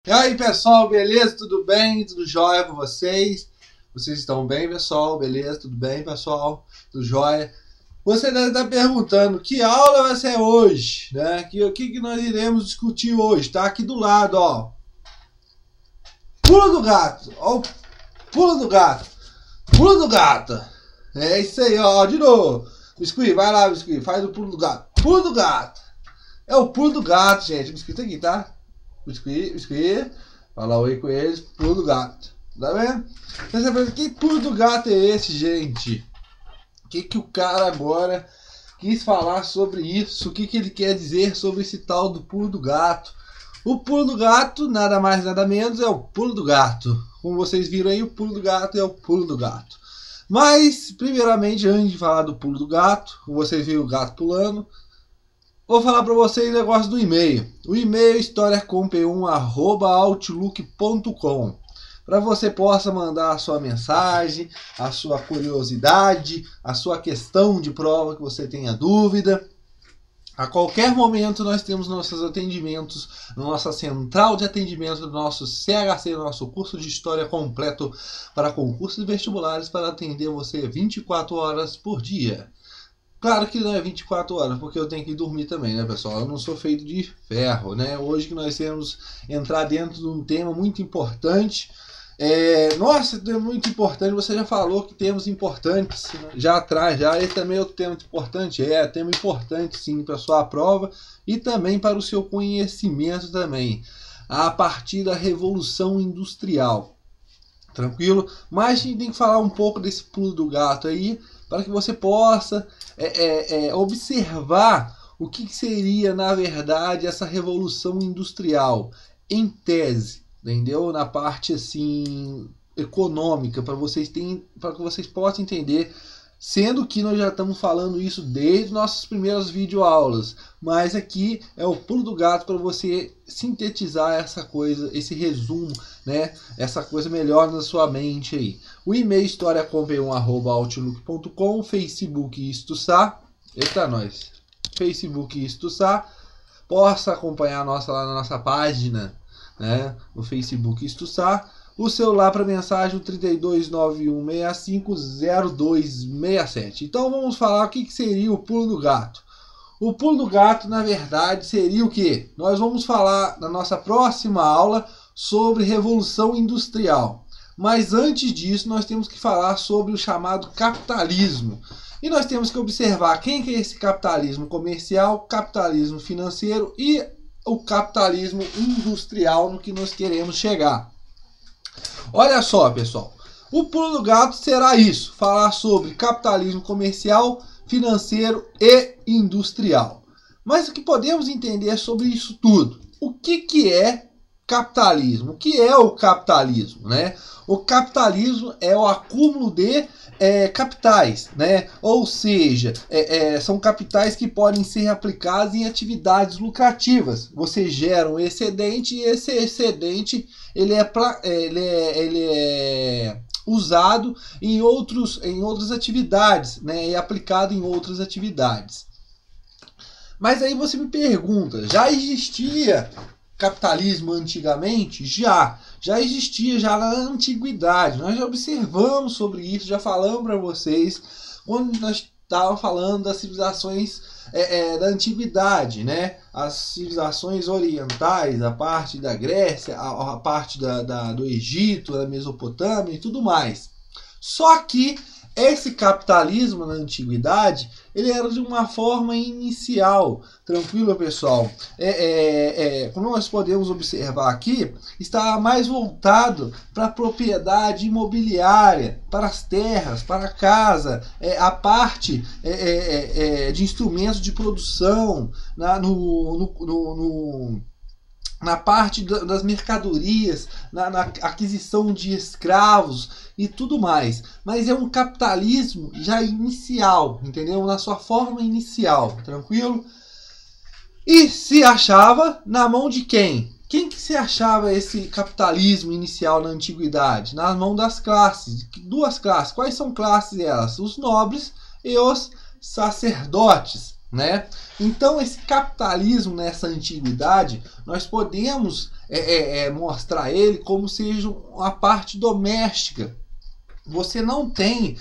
E aí, pessoal, beleza? Tudo bem? Tudo jóia com vocês? Vocês estão bem, pessoal? Beleza? Tudo bem, pessoal? Tudo jóia? Você deve estar perguntando que aula vai ser hoje, né? O que nós iremos discutir hoje? Tá aqui do lado, ó. Pulo do gato! Ó, pulo do gato! Pulo do gato! É isso aí, ó. De novo. Biscuit, vai lá, Biscuit. Faz o pulo do gato. Pulo do gato! É o pulo do gato, gente. O Biscuit tá aqui, tá? Biscuit. Fala oi com eles. Pulo do gato. Tá vendo? Você pensa, que pulo do gato é esse, gente? O que o cara agora quis falar sobre isso? O que ele quer dizer sobre esse tal do pulo do gato? O pulo do gato, nada mais nada menos, é o pulo do gato. Como vocês viram aí, o pulo do gato é o pulo do gato. Mas, primeiramente, antes de falar do pulo do gato, como vocês viram o gato pulando, vou falar para vocês o negócio do e-mail. O e-mail é historiacom1@outlook.com, para você possa mandar a sua mensagem, a sua curiosidade, a sua questão de prova que você tenha dúvida. A qualquer momento nós temos nossos atendimentos na nossa central de atendimento do nosso CHC, nosso curso de História completo para concursos vestibulares, para atender você 24 horas por dia. Claro que não é 24 horas, porque eu tenho que dormir também, né, pessoal? Eu não sou feito de ferro, né? Hoje que nós temos entrar dentro de um tema muito importante. Nossa, é muito importante. Você já falou que temas importantes já atrás, já. Esse também é outro tema importante. Tema importante sim para a sua prova e também para o seu conhecimento também. A partir da Revolução Industrial. Tranquilo? Mas a gente tem que falar um pouco desse pulo do gato aí, para que você possa observar o que seria, na verdade, essa revolução industrial, em tese, entendeu? Na parte assim econômica, para que vocês possam entender, sendo que nós já estamos falando isso desde nossas primeiras videoaulas, mas aqui é o pulo do gato para você sintetizar essa coisa, esse resumo, né? Essa coisa melhor na sua mente aí. O e-mail historiacom1@outlook.com, Facebook Istuçá, eita nós, Facebook Istuçá, possa acompanhar lá na nossa página, né? No Facebook Istuçá. O celular para mensagem 3291650267. Então vamos falar o que seria o pulo do gato. O pulo do gato, na verdade, seria o quê? Nós vamos falar na nossa próxima aula sobre Revolução Industrial. Mas antes disso, nós temos que falar sobre o chamado capitalismo. E nós temos que observar quem que é esse capitalismo comercial, capitalismo financeiro e o capitalismo industrial no que nós queremos chegar. Olha só, pessoal, o pulo do gato será isso, falar sobre capitalismo comercial, financeiro e industrial. Mas o que podemos entender sobre isso tudo? O que é capitalismo? O que é o capitalismo, né? O capitalismo é o acúmulo de capitais, né? Ou seja, são capitais que podem ser aplicados em atividades lucrativas. Você gera um excedente e esse excedente ele é usado em outras atividades, né? É aplicado em outras atividades. Mas aí você me pergunta, já existia capitalismo antigamente? Já existia já na antiguidade. Nós já observamos sobre isso, já falamos para vocês quando nós estávamos falando das civilizações da antiguidade, né? As civilizações orientais, a parte da Grécia, a parte do Egito, da Mesopotâmia e tudo mais. Só que esse capitalismo na antiguidade, ele era de uma forma inicial, tranquilo, pessoal? Como nós podemos observar aqui, está mais voltado para a propriedade imobiliária, para as terras, para a casa, a parte de instrumentos de produção, na parte das mercadorias, na aquisição de escravos e tudo mais. Mas é um capitalismo já inicial, entendeu? Na sua forma inicial, tranquilo? E se achava na mão de quem? Quem que se achava esse capitalismo inicial na antiguidade? Na mão das classes. Duas classes. Quais são classes elas? Os nobres e os sacerdotes. né? Então esse capitalismo nessa antiguidade, nós podemos mostrar ele como seja uma parte doméstica. Você não tem,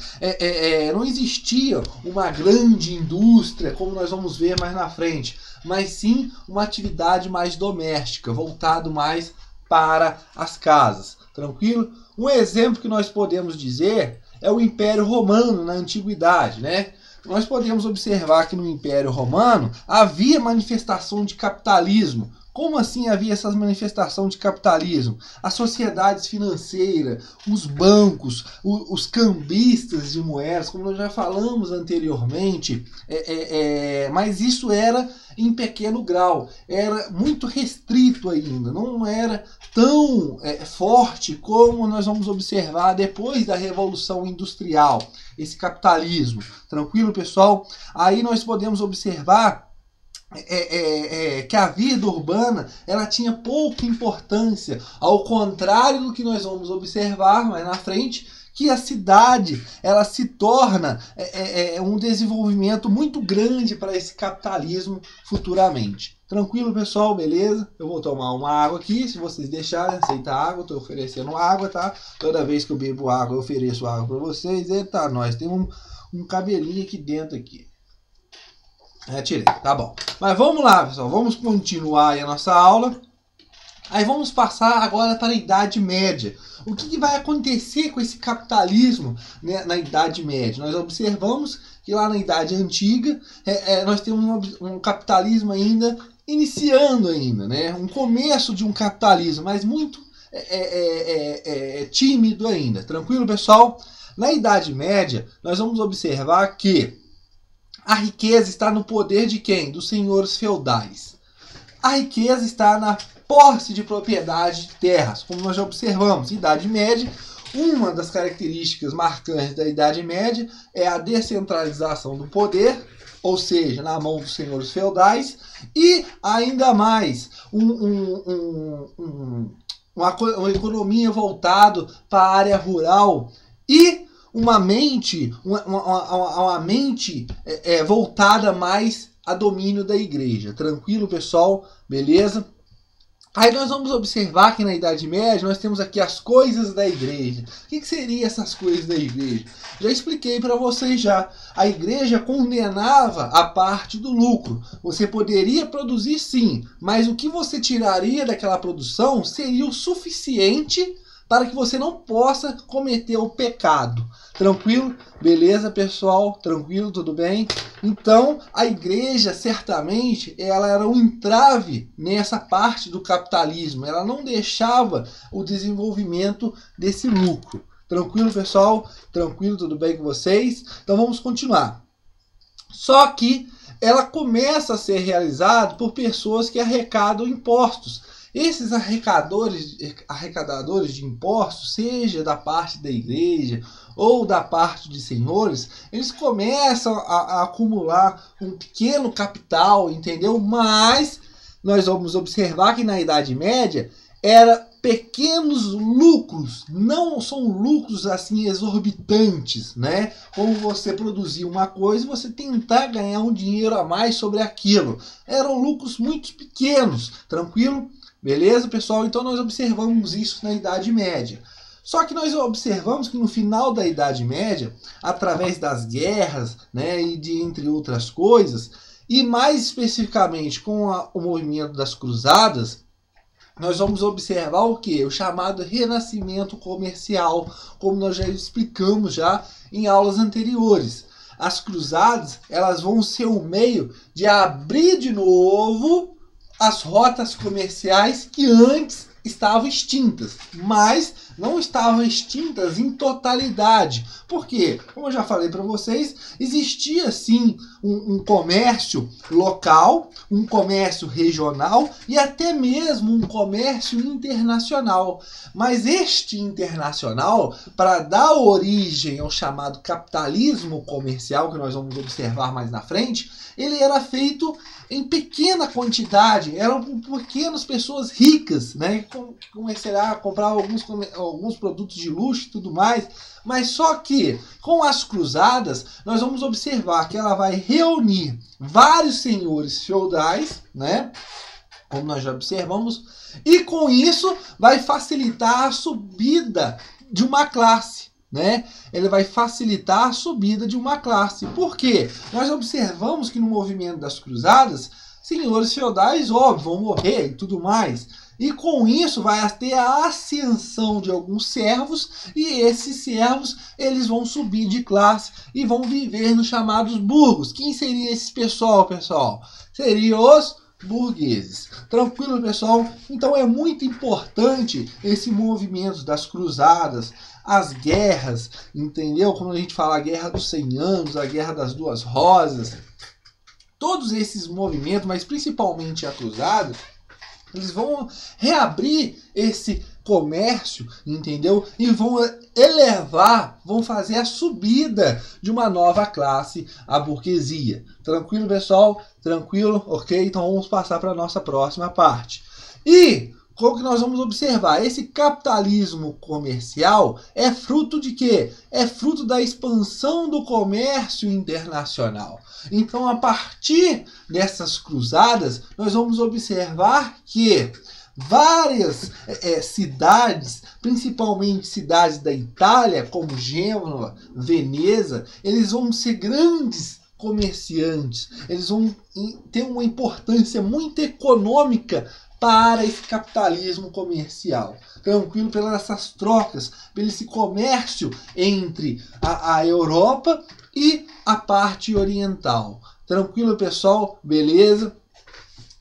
não existia uma grande indústria, como nós vamos ver mais na frente, mas sim uma atividade mais doméstica, voltado mais para as casas. Tranquilo? Um exemplo que nós podemos dizer é o Império Romano na Antiguidade, né? Nós podemos observar que no Império Romano havia manifestação de capitalismo. Como assim havia essa manifestação de capitalismo? As sociedades financeiras, os bancos, os cambistas de moedas, como nós já falamos anteriormente, mas isso era em pequeno grau, era muito restrito ainda, não era tão forte como nós vamos observar depois da Revolução Industrial, esse capitalismo. Tranquilo, pessoal? Aí nós podemos observar que a vida urbana ela tinha pouca importância, ao contrário do que nós vamos observar mais na frente, que a cidade ela se torna um desenvolvimento muito grande para esse capitalismo futuramente. Tranquilo, pessoal? Beleza? Eu vou tomar uma água aqui, se vocês deixarem, aceita água, estou oferecendo água, tá? Toda vez que eu bebo água, eu ofereço água para vocês. Eita, nós temos um cabelinho aqui dentro aqui. Tirei, tá bom. Mas vamos lá, pessoal, vamos continuar aí a nossa aula. Aí vamos passar agora para a Idade Média. O que vai acontecer com esse capitalismo, né, na Idade Média? Nós observamos que lá na Idade Antiga nós temos um capitalismo ainda iniciando ainda, né? Um começo de um capitalismo, mas muito tímido ainda. Tranquilo, pessoal? Na Idade Média, nós vamos observar que a riqueza está no poder de quem? Dos senhores feudais. A riqueza está na posse de propriedade de terras, como nós já observamos. Idade Média, uma das características marcantes da Idade Média é a descentralização do poder, ou seja, na mão dos senhores feudais, e ainda mais uma economia voltada para a área rural e uma mente voltada mais a domínio da igreja. Tranquilo, pessoal? Beleza? Aí nós vamos observar que na Idade Média nós temos aqui as coisas da igreja. O que seriam essas coisas da igreja? Já expliquei para vocês já. A igreja condenava a parte do lucro. Você poderia produzir sim, mas o que você tiraria daquela produção seria o suficiente para que você não possa cometer o pecado. Tranquilo? Beleza, pessoal? Tranquilo? Tudo bem? Então, a igreja, certamente, ela era um entrave nessa parte do capitalismo. Ela não deixava o desenvolvimento desse lucro. Tranquilo, pessoal? Tranquilo? Tudo bem com vocês? Então, vamos continuar. Só que ela começa a ser realizada por pessoas que arrecadam impostos. Esses arrecadadores de impostos, seja da parte da igreja ou da parte de senhores, eles começam a acumular um pequeno capital, entendeu? Mas nós vamos observar que na Idade Média era pequenos lucros, não são lucros assim exorbitantes, né? Como você produzir uma coisa e você tentar ganhar um dinheiro a mais sobre aquilo. Eram lucros muito pequenos, tranquilo? Beleza, pessoal? Então nós observamos isso na Idade Média. Só que nós observamos que no final da Idade Média, através das guerras, né, e de entre outras coisas, e mais especificamente com o movimento das cruzadas, nós vamos observar o que? O chamado renascimento comercial, como nós já explicamos já em aulas anteriores. As cruzadas, elas vão ser o meio de abrir de novo as rotas comerciais que antes estavam extintas, mas não estavam extintas em totalidade. Por quê? Como eu já falei para vocês, existia sim um comércio local, um comércio regional e até mesmo um comércio internacional. Mas este internacional, para dar origem ao chamado capitalismo comercial, que nós vamos observar mais na frente, ele era feito em pequena quantidade, eram pequenas pessoas ricas, né, que começaram a comprar alguns produtos de luxo e tudo mais. Mas só que com as cruzadas nós vamos observar que ela vai reunir vários senhores feudais, né? Como nós já observamos, e com isso vai facilitar a subida de uma classe, né? Ele vai facilitar a subida de uma classe. Por quê? Nós observamos que no movimento das cruzadas, senhores feudais, óbvio, vão morrer e tudo mais. E com isso vai ter a ascensão de alguns servos, e esses servos eles vão subir de classe e vão viver nos chamados burgos. Quem seria esse pessoal, pessoal? Seriam os burgueses. Tranquilo, pessoal? Então é muito importante esse movimento das cruzadas, as guerras, entendeu? Como a gente fala, a Guerra dos 100 Anos, a Guerra das Duas Rosas. Todos esses movimentos, mas principalmente a cruzada, eles vão reabrir esse comércio, entendeu? E vão elevar, vão fazer a subida de uma nova classe, a burguesia. Tranquilo, pessoal? Tranquilo? Ok? Então vamos passar para a nossa próxima parte. E como que nós vamos observar? Esse capitalismo comercial é fruto de quê? É fruto da expansão do comércio internacional. Então, a partir dessas cruzadas, nós vamos observar que várias cidades, principalmente cidades da Itália, como Gênova, Veneza, eles vão ser grandes comerciantes. Eles vão ter uma importância muito econômica para esse capitalismo comercial. Tranquilo, pelas essas trocas, pelo esse comércio entre a Europa e a parte oriental. Tranquilo, pessoal? Beleza?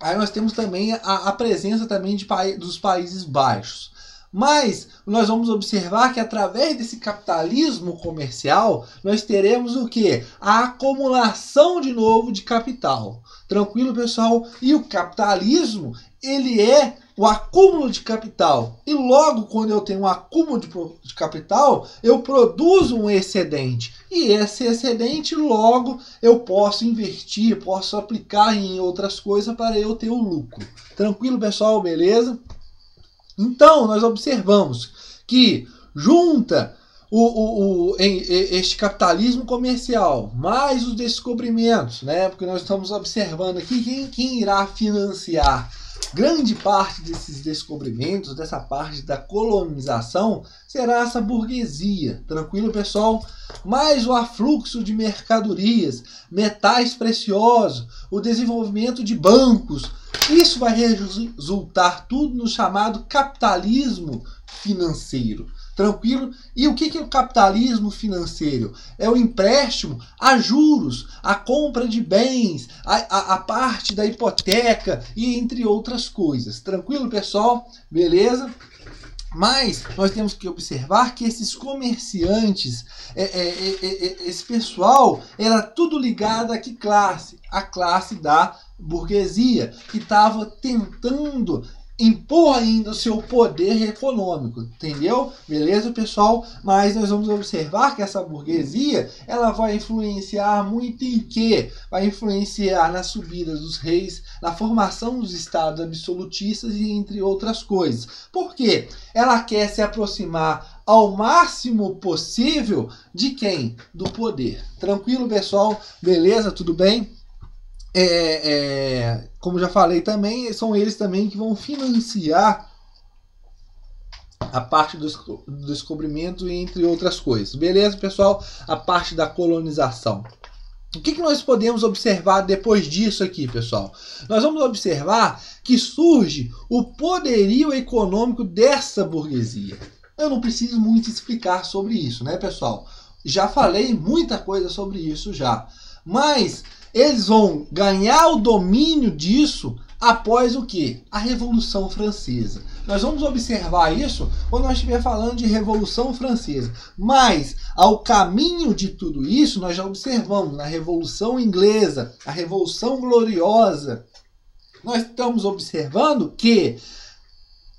Aí nós temos também a presença também dos Países Baixos. Mas nós vamos observar que através desse capitalismo comercial, nós teremos o quê? A acumulação de novo de capital. Tranquilo, pessoal? E o capitalismo, ele é o acúmulo de capital. E logo, quando eu tenho um acúmulo de capital, eu produzo um excedente. E esse excedente, logo, eu posso investir, posso aplicar em outras coisas para eu ter o lucro. Tranquilo, pessoal? Beleza? Então, nós observamos que junta este capitalismo comercial, mais os descobrimentos, né? Porque nós estamos observando aqui quem irá financiar grande parte desses descobrimentos, dessa parte da colonização, será essa burguesia. Tranquilo, pessoal? Mais o afluxo de mercadorias, metais preciosos, o desenvolvimento de bancos. Isso vai resultar tudo no chamado capitalismo financeiro. Tranquilo? E o que é o capitalismo financeiro? É o empréstimo a juros, a compra de bens, a parte da hipoteca e entre outras coisas. Tranquilo, pessoal? Beleza? Mas nós temos que observar que esses comerciantes, esse pessoal, era tudo ligado a que classe? A classe da burguesia, que estava tentando impor ainda o seu poder econômico, entendeu? Beleza, pessoal? Mas nós vamos observar que essa burguesia, ela vai influenciar muito em quê? Vai influenciar na subida dos reis, na formação dos estados absolutistas e entre outras coisas. Por quê? Ela quer se aproximar ao máximo possível de quem? Do poder. Tranquilo, pessoal? Beleza? Tudo bem? Como já falei também, são eles também que vão financiar a parte do descobrimento, entre outras coisas. Beleza, pessoal? A parte da colonização. O que nós podemos observar depois disso aqui, pessoal? Nós vamos observar que surge o poderio econômico dessa burguesia. Eu não preciso muito explicar sobre isso, né, pessoal? Já falei muita coisa sobre isso já. Mas eles vão ganhar o domínio disso após o quê? A Revolução Francesa. Nós vamos observar isso quando nós estiver falando de Revolução Francesa. Mas, ao caminho de tudo isso, nós já observamos na Revolução Inglesa, a Revolução Gloriosa. Nós estamos observando que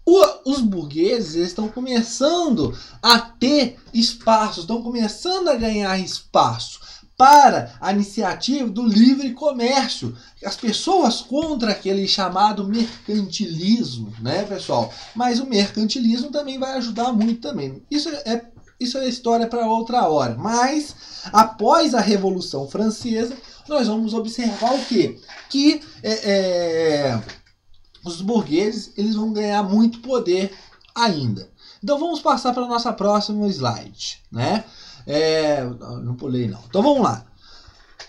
os burgueses estão começando a ter espaço, estão começando a ganhar espaço. para a iniciativa do livre comércio. As pessoas contra aquele chamado mercantilismo, né, pessoal? Mas o mercantilismo também vai ajudar muito também. Isso é história para outra hora. Mas, após a Revolução Francesa, nós vamos observar o quê? Que os burgueses eles vão ganhar muito poder ainda. Então vamos passar para a nossa próxima slide, né? Não pulei não. Então vamos lá.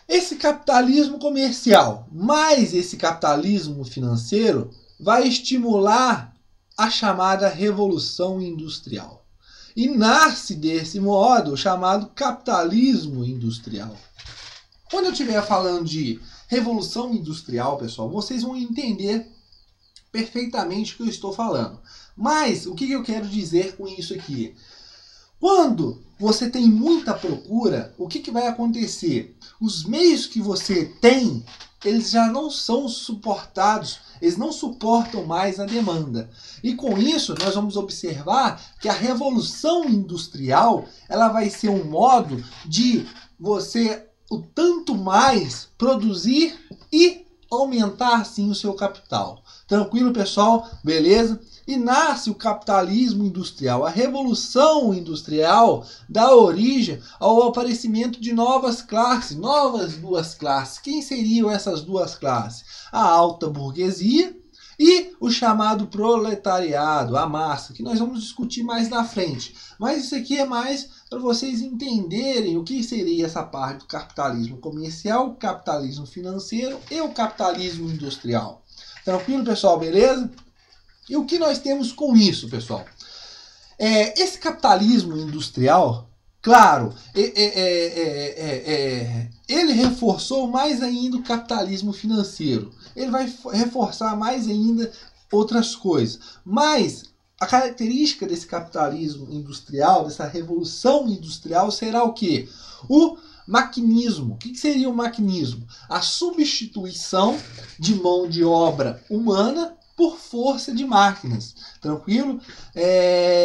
Esse capitalismo comercial mais esse capitalismo financeiro vai estimular a chamada Revolução Industrial. E nasce desse modo o chamado capitalismo industrial. Quando eu estiver falando de Revolução Industrial, pessoal, vocês vão entender perfeitamente o que eu estou falando. Mas o que eu quero dizer com isso aqui? Quando você tem muita procura, o que vai acontecer? Os meios que você tem, eles já não são suportados, eles não suportam mais a demanda. E com isso, nós vamos observar que a Revolução Industrial, ela vai ser um modo de você, o tanto mais, produzir e aumentar, assim, o seu capital. Tranquilo, pessoal? Beleza? E nasce o capitalismo industrial. A Revolução Industrial dá origem ao aparecimento de novas classes, novas duas classes. Quem seriam essas duas classes? A alta burguesia e o chamado proletariado, a massa, que nós vamos discutir mais na frente. Mas isso aqui é mais para vocês entenderem o que seria essa parte do capitalismo comercial, o capitalismo financeiro e o capitalismo industrial. Tranquilo, pessoal? Beleza? E o que nós temos com isso, pessoal? Esse capitalismo industrial, claro, ele reforçou mais ainda o capitalismo financeiro. Ele vai reforçar mais ainda outras coisas. Mas a característica desse capitalismo industrial, dessa revolução industrial, será o quê? O maquinismo. O que seria o maquinismo? A substituição de mão de obra humana por força de máquinas. Tranquilo?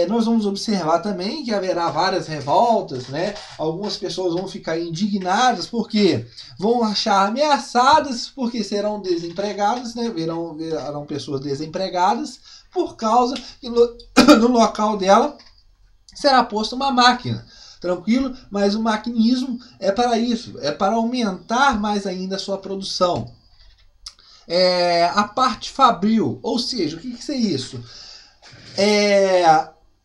Nós vamos observar também que haverá várias revoltas, né? Algumas pessoas vão ficar indignadas porque vão achar ameaçadas, porque serão desempregadas, né? Verão pessoas desempregadas por causa que no local dela será posta uma máquina. Tranquilo? Mas o maquinismo é para isso, é para aumentar mais ainda a sua produção. A parte fabril, ou seja, o que é isso?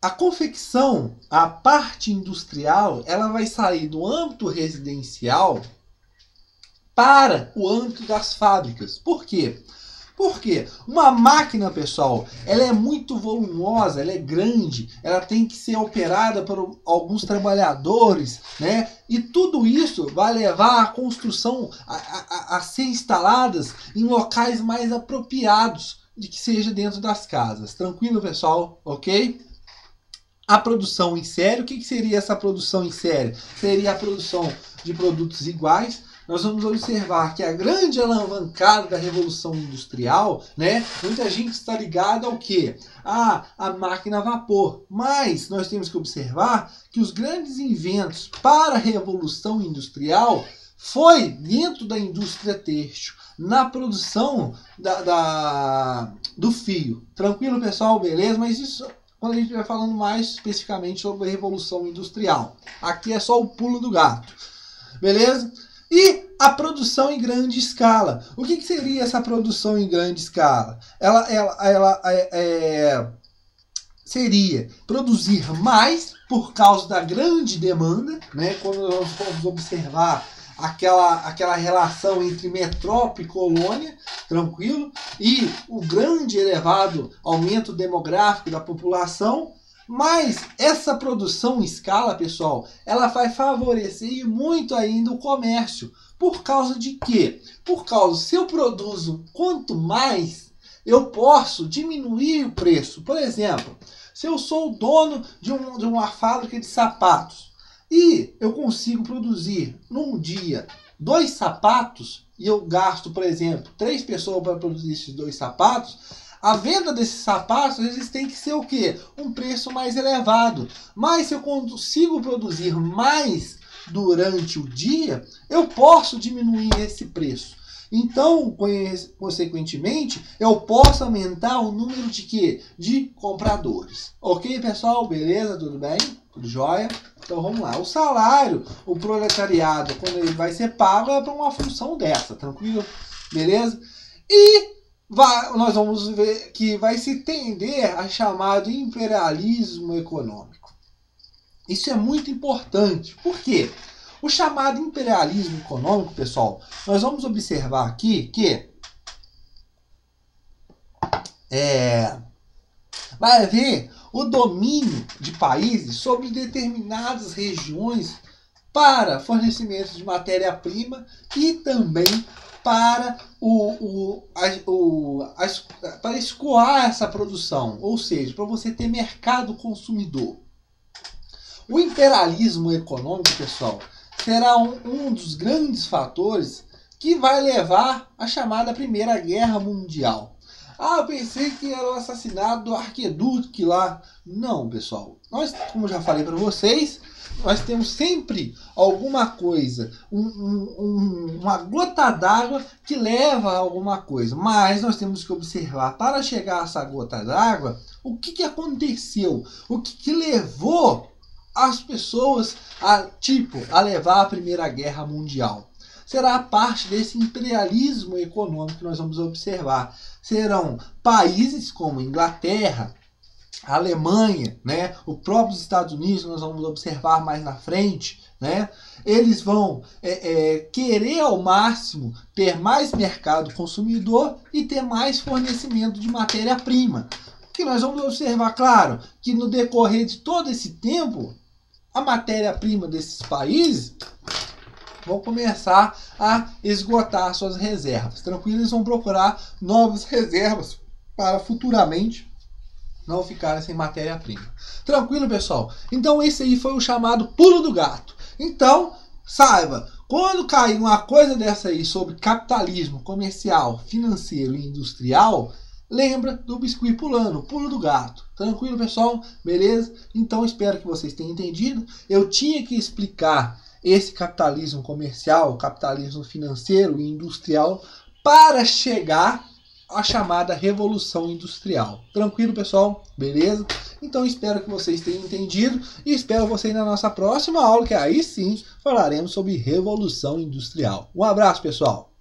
A confecção, a parte industrial, ela vai sair do âmbito residencial para o âmbito das fábricas. Por quê? Porque uma máquina, pessoal, ela é muito volumosa, ela é grande, ela tem que ser operada por alguns trabalhadores, né? E tudo isso vai levar a construção a ser instaladas em locais mais apropriados de que seja dentro das casas. Tranquilo, pessoal? Ok? A produção em série, o que seria essa produção em série? Seria a produção de produtos iguais. Nós vamos observar que a grande alavancada da Revolução Industrial, né? Muita gente está ligada ao quê? A máquina a vapor. Mas nós temos que observar que os grandes inventos para a Revolução Industrial foi dentro da indústria têxtil, na produção do fio. Tranquilo, pessoal? Beleza? Mas isso quando a gente vai falando mais especificamente sobre a Revolução Industrial. Aqui é só o pulo do gato. Beleza? E a produção em grande escala. O que seria essa produção em grande escala? Ela seria produzir mais por causa da grande demanda, né? Quando nós vamos observar aquela relação entre metrópole e colônia, tranquilo, e o grande elevado aumento demográfico da população. Mas essa produção em escala, pessoal, ela vai favorecer muito ainda o comércio. Por causa de quê? Por causa, se eu produzo quanto mais, eu posso diminuir o preço. Por exemplo, se eu sou o dono de uma fábrica de sapatos e eu consigo produzir num dia 2 sapatos e eu gasto, por exemplo, 3 pessoas para produzir esses 2 sapatos, a venda desses sapatos, eles têm que ser o quê? Um preço mais elevado. Mas se eu consigo produzir mais durante o dia, eu posso diminuir esse preço. Então, consequentemente, eu posso aumentar o número de quê? De compradores. Ok, pessoal? Beleza? Tudo bem? Tudo jóia? Então vamos lá. O salário, o proletariado, quando ele vai ser pago, é para uma função dessa, tranquilo? Beleza? E nós vamos ver que vai se tender a chamado imperialismo econômico. Isso é muito importante. Por quê? O chamado imperialismo econômico, pessoal, nós vamos observar aqui que vai haver o domínio de países sobre determinadas regiões para fornecimento de matéria-prima e também para para escoar essa produção, ou seja, para você ter mercado consumidor. O imperialismo econômico, pessoal, será um dos grandes fatores que vai levar à chamada Primeira Guerra Mundial. Ah, eu pensei que era o assassinato do Arquiduque lá. Não, pessoal. Nós, como já falei para vocês, nós temos sempre alguma coisa, uma gota d'água que leva a alguma coisa. Mas nós temos que observar, para chegar a essa gota d'água, o que aconteceu, o que levou as pessoas a levar a Primeira Guerra Mundial. Será parte desse imperialismo econômico que nós vamos observar. Serão países como Inglaterra, Alemanha, né, os próprios Estados Unidos, nós vamos observar mais na frente, né, eles vão querer ao máximo ter mais mercado consumidor e ter mais fornecimento de matéria-prima. Que nós vamos observar, claro, que no decorrer de todo esse tempo, a matéria-prima desses países vão começar a esgotar suas reservas. Tranquilo, eles vão procurar novas reservas para futuramente não ficarem sem matéria-prima. Tranquilo, pessoal? Então esse aí foi o chamado pulo do gato. Então, saiba, quando cair uma coisa dessa aí sobre capitalismo comercial, financeiro e industrial, lembra do biscuit pulando, o pulo do gato. Tranquilo, pessoal? Beleza? Então espero que vocês tenham entendido. Eu tinha que explicar esse capitalismo comercial, capitalismo financeiro e industrial para chegar à chamada Revolução Industrial. Tranquilo, pessoal? Beleza? Então espero que vocês tenham entendido e espero vocês na nossa próxima aula, que aí sim falaremos sobre Revolução Industrial. Um abraço, pessoal!